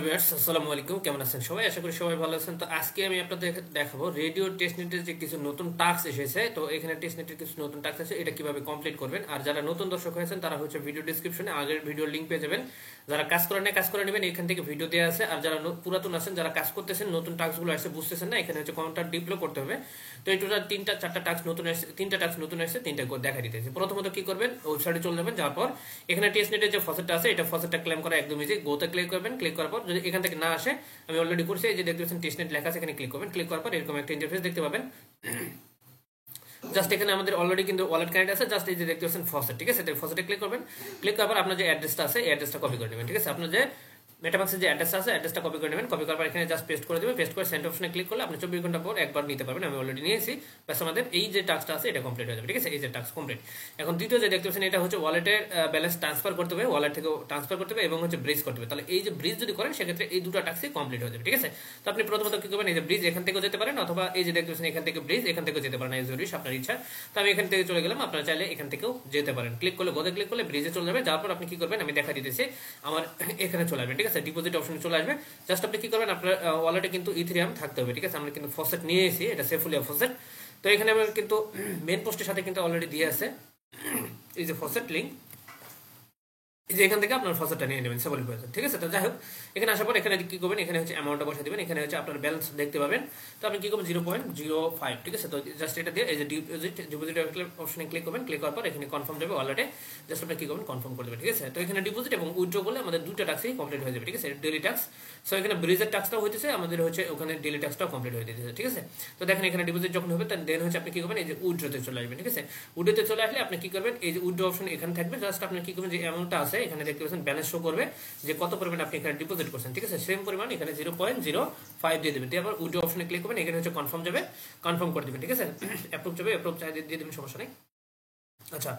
Viewers আসসালামু আলাইকুম, কেমন আছেন সবাই? আশা করি সবাই ভালো আছেন। তো আজকে আমি আপনাদের দেখাবো রেডিও টেস্টনেটের যে কিছু নতুন টাস্ক এসেছে। তো এখানে টেস্টনেটের কিছু নতুন টাস্ক আছে, এটা কিভাবে কমপ্লিট করবেন। আর যারা নতুন দর্শক হয়েছেন তারা হচ্ছে ভিডিও ডেসক্রিপশনে আগের ভিডিওর লিংক পেয়ে যাবেন। যারা কাজ করেন না কাজ করে নেবেন, এখান থেকে ভিডিও দেওয়া আছে। আর যারা পুরাতন আছেন, যারা কাজ করতেছেন, নতুন টাস্কগুলো আসছে বুঝতেছেন না, এখানে হচ্ছে কমেন্টটা ডিপ্লো করতে হবে। তো এই টোটাল চারটা টাস্ক নতুন আসছে, তিনটা টাস্ক নতুন আসছে, তিনটা দেখা দিতেছে। প্রথমত কি করবেন, ওয়েবসাইটে চলে যাবেন। যাওয়ার পর এখানে টেস্টনেটের যে ফসেটটা আছে, এটা ফসেটটা ক্লেম করা একদম ইজি। গোতে ক্লিক করবেন, ক্লিক করার পর যদি এখান থেকে না আসে, আমি অলরেডি করছি, এই যে দেখতে পাচ্ছেন টেস্টনেট লেখা আছে, এখানে ক্লিক করবেন। ক্লিক করার পর এরকম একটা ইন্টারফেস দেখতে পাবেন। জাস্ট এখানে আমাদের অলরেডি কিন্তু ওয়ালেট কানেক্ট আছে। জাস্ট এই যে দেখতে পাচ্ছেন ফসেট, ঠিক আছে? ফসেটে ক্লিক করবেন। ক্লিক করার পর আপনার যে অ্যাড্রেসটা আছে, এই অ্যাড্রেসটা কপি করে নেবেন, ঠিক আছে? আপনার যে মেটামাক্সের যে অ্যাড্রেস আছে, অ্যাড্রেসটা কপি করে নেবেন। কপি করার পর এখানে জাস্ট পেস্ট করে দেবেন। পেস্ট করে সেন্ড অপশনে ক্লিক করলে আপনি 24 ঘন্টা পর একবার নিতে পারবেন। আমি অলরেডি নিয়েছি। ব্যাস আমাদের এই যে টাস্কটা আছে এটা কমপ্লিট হয়ে যাবে, ঠিক আছে? এই যে টাস্ক কমপ্লিট। এখন দ্বিতীয় যে দেখতে পাচ্ছেন, এটা হচ্ছে ওয়ালেটের ব্যালেন্স ট্রান্সফার করতে হবে, ওয়ালেট থেকে ট্রান্সফার করতে হবে এবং হচ্ছে ব্রিজ করতে হবে। তাহলে এই যে ব্রিজ যদি করেন, সেক্ষেত্রে এই দুটো টাস্কই কমপ্লিট হয়ে যাবে, ঠিক আছে? তো আপনি প্রথমত কি করবেন, এই যে ব্রিজ এখান থেকেও যেতে পারেন, অথবা এই যে দেখতে পাচ্ছেন এখান থেকে ব্রিজ এখান থেকেও যেতে পারেন, এই জরুরি আপনার ইচ্ছা। তো আমি এখান থেকে চলে গেলাম, আপনারা চাইলে এখান থেকেও যেতে পারেন। ক্লিক করলে গোদে ক্লিক করলে ব্রিজে চলে যাবে। যাওয়ার পর আপনি কি করবেন, আমি দেখা দিতেছি, আমার এখানে চলে আসবে, ঠিক আছে? ডিপোজিট অপশনে চলে আসবে। জাস্ট আপনি কি করবেন, আপনার ওয়ালেটে কিন্তু ইথেরিয়াম থাকতে হবে, ঠিক আছে? আমরা কিন্তু ফসেট নিয়ে এসেছি, এটা সেফুলিয়া ফসেট। তো এখানে আমার কিন্তু মেন পোস্টের সাথে কিন্তু অলরেডি দিয়ে আছে এই যে ফসেট লিঙ্ক, এই যে এখান থেকে আপনার ফসলটা নিয়ে নেবেন 70%, ঠিক আছে? তো যাই হোক, এখানে আসার পর এখানে কি করবেন, এখানে হচ্ছে অ্যামাউন্টটা বসে দিবেন। এখানে হচ্ছে আপনার ব্যালেন্স দেখতে পাবেন। তো আপনি কি করবেন, 0.05, ঠিক আছে? তো জাস্ট এটা দিয়ে এই যে ডিপোজিট অপশনে ক্লিক করবেন। ক্লিক করার পর এখানে কনফার্ম যাবে ওয়ালেটে। জাস্ট আপনি কি করবেন, কনফার্ম করে দেবেন, ঠিক আছে? তো এখানে ডিপোজিট এবং উইথড্র করলে আমাদের দুটো টাস্কই কমপ্লিট হয়ে যাবে, ঠিক আছে? Daily task. সো এখানে ব্রিজের টাস্কটাও হইতেছে, আমাদের হচ্ছে ওখানে ডেইলি টাস্কটাও কমপ্লিট হয়ে যেতেছে, ঠিক আছে? তো দেখেন এখানে ডিপোজিট যখন হবে, দেন হচ্ছে আপনি কি করবেন, এই যে উইথড্রতে চলে আসবেন, ঠিক আছে? উইথড্রতে চলে আসলে আপনি কি করবেন, এই যে উইথড্র অপশন এখানে থাকবে। জাস্ট আপনি কি করবেন, যে অ্যামাউন্টটা আছে এখানে দেখতে পাচ্ছেন ব্যালেন্স শো করবে যে কত পরিমাণ আপনি এখানে ডিপোজিট করছেন, ঠিক আছে? সেম পরিমাণ এখানে 0.05 দিয়ে দেবেন। দিয়ে আবার উইথড্র অপশনে ক্লিক করবেন। এখানে হচ্ছে কনফার্ম যাবে, কনফার্ম করে দেবেন, ঠিক আছে? অ্যাপ্রুভ যাবে, অ্যাপ্রুভ চাই দিয়ে দেবেন, সমস্যা নেই। আচ্ছা,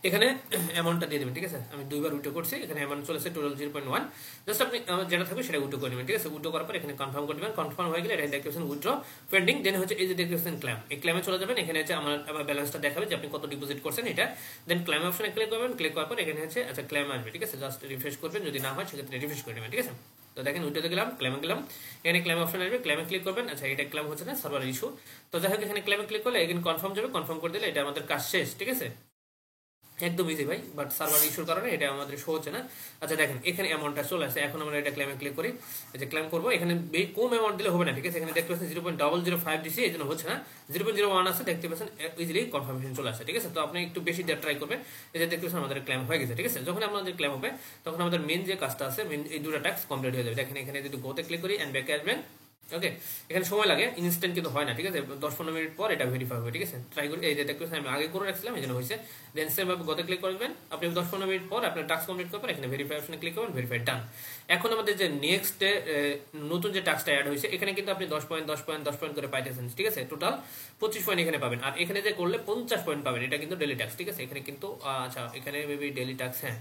এখানে অ্যামাউন্টটা দিয়ে দেবেন, ঠিক আছে? আমি দুইবার উইথড্র করছি, এখানে অ্যামাউন্ট চলেছে টোটাল 0.1। জাস্ট আপনি যেটা থাকবে সেটা উইথড্র করে নেবেন, ঠিক আছে? উইথড্র করার পর এখানে কনফার্ম করে দেবেন। কনফার্ম হয়ে গেলে এটা দেখতে পাচ্ছেন উইথড্র পেন্ডিং। দেন হচ্ছে এই যে দেখতে পাচ্ছেন ক্লেম, এই ক্লেমে চলে যাবেন। এখানে হচ্ছে আমার ব্যালেন্সটা দেখাবে যে আপনি কত ডিপোজিট করছেন এটা। দেন ক্লেম অপশনে ক্লিক করবেন। ক্লিক করার পর এখানে হচ্ছে আচ্ছা ক্লেম আসবে, ঠিক আছে? জাস্ট রিফ্রেশ করবেন, যদি না হয় সেক্ষেত্রে রিফ্রেশ করে নেবেন, ঠিক আছে? তো দেখেন উইথড্রতে গেলাম, ক্লেমে গেলাম, এখানে ক্লেম অপশন আসবে, ক্লেমে ক্লিক করবেন। আচ্ছা, এটা ক্লেম হচ্ছে না, সার্ভার ইস্যু। তো যাই হোক, এখানে ক্লেমে ক্লিক করলে এখানে কনফার্ম যাবে, কনফার্ম করে দিলে এটা আমাদের কাজ শেষ, ঠিক আছে? একদম ইজি ভাই, বাট সার্ভার ইস্যুর কারণে এটা আমাদের শো হচ্ছে না। আচ্ছা দেখেন, এখানে অ্যামাউন্টটা চলে আসে। এখন আমরা এটা ক্লেমে ক্লিক করি, এই যে ক্লেম করবো। এখানে কম অ্যামাউন্ট দিলে হবে না, ঠিক আছে? এখানে দেখতে পাচ্ছেন 0.005 দিছি, এই জন্য হচ্ছে না। 0.01 আছে, দেখতে পাচ্ছেন ইজিলি কনফার্মেশন চলে আসে, ঠিক আছে? তো আপনি একটু বেশি দিয়ে ট্রাই করবেন। এই যে দেখতে পাচ্ছেন আমাদের ক্লেম হয়ে গেছে, ঠিক আছে? যখন আমাদের ক্লেম হবে, তখন আমাদের মেন যে কাজটা আছে, মেন এই দুটো টাস্ক কমপ্লিট হয়ে যাবে। দেখেন এখানে যদি গোতে ক্লিক করি এন্ড ব্যাকে আসবেন, ওকে? এখানে সময় লাগে, ইনস্ট্যান্ট কিন্তু হয় না, ঠিক আছে? 10-15 মিনিট পর এটা ভেরিফাই হবে, ঠিক আছে? ট্রাই করি, এই যে দেখতে পাচ্ছেন আমি আগে করে রাখছিলাম, এই জন্য হয়েছে। দেন সেম ভাবে গতে ক্লিক করবেন। আপনি 10-15 মিনিট পর আপনার টাস্ক কমপ্লিট করার পর এখানে ভেরিফাই অপশনে ক্লিক করবেন, ভেরিফাই ডান। এখন আমাদের যে নেক্সট নতুন যে টাস্কটা অ্যাড হয়েছে, এখানে কিন্তু আপনি 10 পয়েন্ট 10 পয়েন্ট 10 পয়েন্ট করে পাইতেছেন, ঠিক আছে? টোটাল 25 পয়েন্ট এখানে পাবেন। আর এখানে যে করলে 50 পয়েন্ট পাবেন, এটা কিন্তু ডেইলি টাস্ক, ঠিক আছে? এখানে কিন্তু আচ্ছা, এখানে মেবি ডেইলি টাস্ক, হ্যাঁ।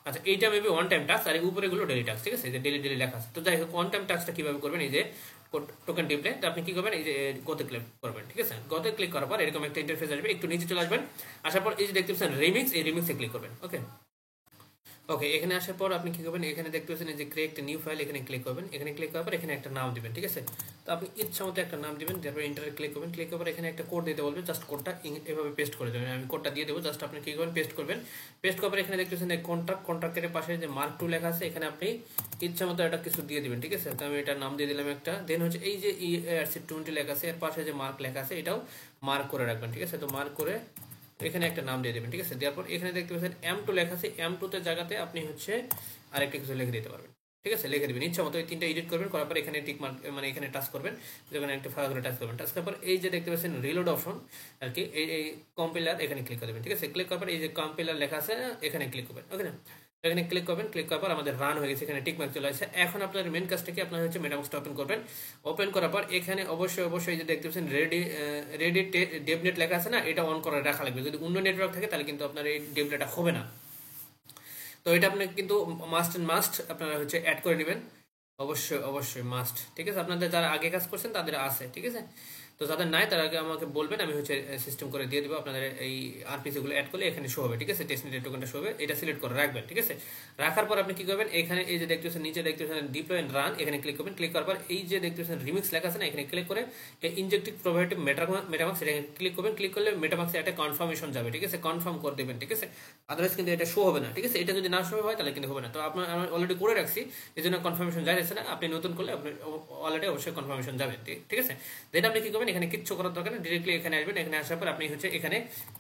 আচ্ছা, এইটা মেবি ওয়ান টাইম টাস্ক, আর উপরে গুলো ডেইলি টাস্ক, ঠিক আছে? যে ডেইলি ডেইলি লেখা আছে। তো যাই হোক, ওয়ান টাইম টাস্কটা কিভাবে করবেন, এই যে টোকেন টিপলে, তো আপনি কি করবেন, এই যে গোতে ক্লিক করবেন, ঠিক আছে? গোতে ক্লিক করার পর এরকম একটা ইন্টারফেস আসবে, একটু নিচে চলে আসবেন। আসার পর এই যে দেখতে পাচ্ছেন রিমিক্স, এই রিমিক্সে ক্লিক করবেন, ওকে? ওকে, এখানে আসার পর আপনি কি করবেন, এখানে দেখতে পাচ্ছেন এই যে ক্রিয়েট নিউ ফাইল, এখানে ক্লিক করবেন। এখানে ক্লিক করার পর এখানে একটা নাম দিবেন, ঠিক আছে? তো আপনি ইচ্ছা মতো একটা নাম দিবেন। তারপর এন্টারে ক্লিক করবেন। ক্লিক করার পর এখানে একটা কোড দিতে বলবে, জাস্ট কোডটা এভাবে পেস্ট করে দেবেন। আমি কোডটা দিয়ে দেবো, জাস্ট আপনি কি করবেন, পেস্ট করবেন। পেস্ট করার পর এখানে দেখতে পাচ্ছেন এই কন্ট্রাক্টের পাশে যে মার্ক টু লেখা আছে, এখানে আপনি ইচ্ছা মতো একটা কিছু দিয়ে দিবেন, ঠিক আছে? তো আমি এটার নাম দিয়ে দিলাম একটা। দেন হচ্ছে এই যে ERC20 লেখা আছে, এর পাশে যে মার্ক লেখা আছে, এটাও মার্ক করে রাখবেন, ঠিক আছে? তো মার্ক করে এখানে একটা নাম দিয়ে দেবেন, ঠিক আছে? দেওয়ার পর এখানে দেখতে পাচ্ছেন M2 লেখা আছে, M2 তে জায়গাতে আপনি হচ্ছে আরেকটা কিছু লিখে দিতে পারবেন, ঠিক আছে? লিখে দিবেন ইচ্ছা মতো। এই তিনটা এডিট করবেন, করার পর এখানে টিক মার্ক মানে এখানে টাচ করবেন, যেখানে একটা ফাঁকা করে টাচ করবেন। টাচ করার পর এই যে দেখতে পাচ্ছেন রিলোড অপশন আর কি, এই কম্পিলার, এখানে ক্লিক করে দেবেন, ঠিক আছে? ক্লিক করার পর এই যে কম্পিলার লেখা আছে, এখানে ক্লিক করবেন, ওকে না? এখানে ক্লিক করবেন। ক্লিক করার পর আমাদের রান হয়ে গেছে, এখানে টিক মার্ক চলে আসছে। এখন আপনার মেন কাজটা কি, আপনার হচ্ছে মেটাবক্সটা ওপেন করবেন। ওপেন করার পর এখানে অবশ্যই যে দেখতে পাচ্ছেন রেডি ডেভনেট লেখা আছে না, এটা অন করে রাখা লাগবে। যদি অন্য নেটওয়ার্ক থাকে তাহলে কিন্তু আপনার এই ডেভনেটটা হবে না। তো এটা আপনি কিন্তু মাস্ট আপনারা হচ্ছে অ্যাড করে নেবেন, অবশ্যই মাস্ট, ঠিক আছে? আপনাদের যারা আগে কাজ করছেন তাদের আছে, ঠিক আছে? তো যাদের নাই তারা আগে আমাকে বলবেন, আমি হচ্ছে সিস্টেম করে দিয়ে দেবো। আপনাদের এই আরপিসি গুলো অ্যাড করলে এখানে শো হবে, ঠিক আছে, টেস্টনেট টোকেনটা শো হবে, এটা সিলেক্ট করে রাখবেন, ঠিক আছে। রাখার পর আপনি কি করবেন, এখানে এই যে দেখতেছেন নিচে দেখতেছেন ডিপ্লয় এন্ড রান, এখানে ক্লিক করবেন। ক্লিক করার পর এই যে দেখতেছেন রিমিক্স লেখা আছে না, এখানে ক্লিক করে ইনজেক্টিভ প্রোভাইডেড মেটামাক্স এটা ক্লিক করবেন। ক্লিক করলে মেটামাক্সে একটা কনফার্মেশন যাবে, ঠিক আছে, কনফার্ম করে দেবেন, ঠিক আছে। আদারওয়াইজ কিন্তু এটা শো হবে না, ঠিক আছে। এটা যদি না শো হয় তাহলে কিন্তু হবে না। তো আপনার আমি অলরেডি করে রাখছি, এই জন্য কনফার্মেশন যাচ্ছে না। আপনি নতুন করলে আপনি অলরেডি অবশ্যই কনফার্মেশন যাবে, ঠিক আছে। দেন আপনি কি করবেন, এখানে কিচ্ছু করার দরকার নেই, ডিরেক্টলি এখানে আসবেন। এখানে আসার পর আপনি হচ্ছে এখানে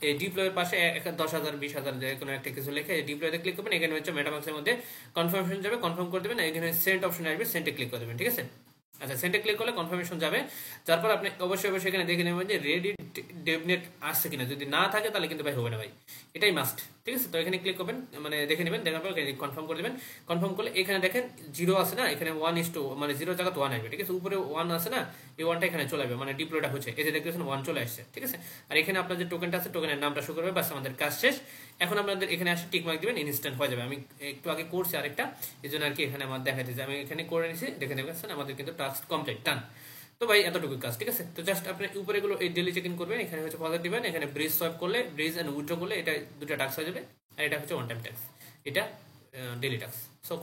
এই ডিপ্লয়ের পাশে 10,000 20,000 যে কোনো একটা কিছু লিখে ডিপ্লয়তে ক্লিক করবেন। এখানে হচ্ছে মেটামাক্সের মধ্যে কনফার্মেশন যাবে, কনফার্ম করে দেবেন। এখানে সেন্ট অপশন আসবে, সেন্টে ক্লিক করে দেবেন, ঠিক আছে। আচ্ছা, সেন্টে ক্লিক করলে কনফার্মেশন যাবে। তারপর আপনি অবশ্যই এখানে দেখে নেবেন যে রেডি ডেভনেট আসছে কিনা। যদি না থাকে তাহলে কিন্তু ভাই হবে না ভাই, এটাই মাস্ট, ঠিক আছে। তো এখানে ক্লিক করবেন, মানে দেখে নেবেন, দেখার পর কনফার্ম করে দেবেন। কনফার্ম করলে এখানে দেখেন 0 আছে না, এখানে 1:2 মানে 0 জায়গা 1 আসবে, ঠিক আছে। উপরে 1 আছে না, এই 1টা এখানে চলে আসবে, মানে ডিপ্লয়টা হচ্ছে, এই যে দেখতেছেন 1 চলে আসছে, ঠিক আছে। আর এখানে আপনার যে টোকেনটা আছে টোকেনের নামটা শো করবে, বাস আমাদের কাজ শেষ। এখন আপনাদের এখানে আসে টিক মার্ক দিবেন, ইনস্ট্যান্ট হয়ে যাবে। আমি একটু আগে করছি আরেকটা, এই জন্য আর কি এখানে আমার দেখাইতেছে, আমি এখানে করে নিছি, দেখে নেবেন আমাদের কিন্তু টাস্ক কমপ্লিট, ডান। তো ভাই এতটুকু কাজ, ঠিক আছে। তো জাস্ট আপনি উপরে গুলো এই ডেলি চেক ইন করবেন, এখানে হচ্ছে পজিটিভ দিবেন, এখানে ব্রিজ সোয়াইপ করলে ব্রিজ এন্ড উইথড্র করলে এটা দুটো টাস্ক হয়ে যাবে। আর এটা হচ্ছে ওয়ান টাইম টাস্ক, এটা ডেলি টাস্ক। সো